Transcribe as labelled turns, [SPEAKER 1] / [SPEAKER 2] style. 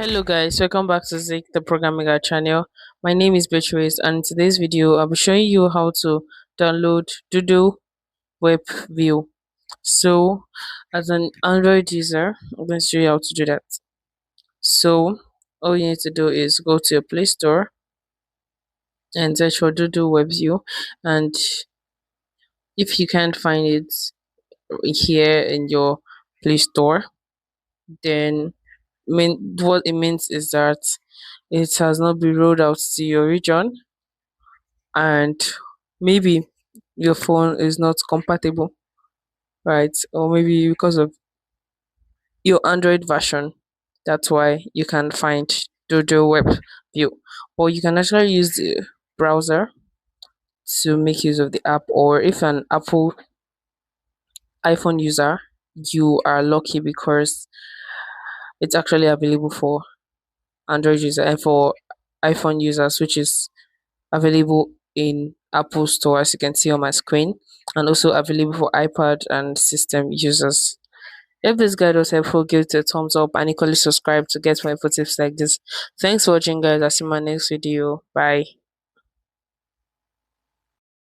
[SPEAKER 1] Hello guys, welcome back to Zik, the programming guide channel. My name is Beatrice and in today's video I'll be showing you how to download Dodo Webview. So as an Android user, I'm going to show you how to do that. So all you need to do is go to your Play Store and search for Dodo Webview, and if you can't find it here in your Play Store, then what it means is that it has not been rolled out to your region, and maybe your phone is not compatible, right? Or maybe because of your Android version, that's why you can find Dodo Web View. Or you can actually use the browser to make use of the app, or if an Apple iPhone user, you are lucky because it's actually available for Android user and for iPhone users, which is available in Apple Store, as you can see on my screen, and also available for iPad and system users. If this guide was helpful, give it a thumbs up and equally subscribe to get more info tips like this. Thanks for watching guys. I'll see you in my next video. Bye.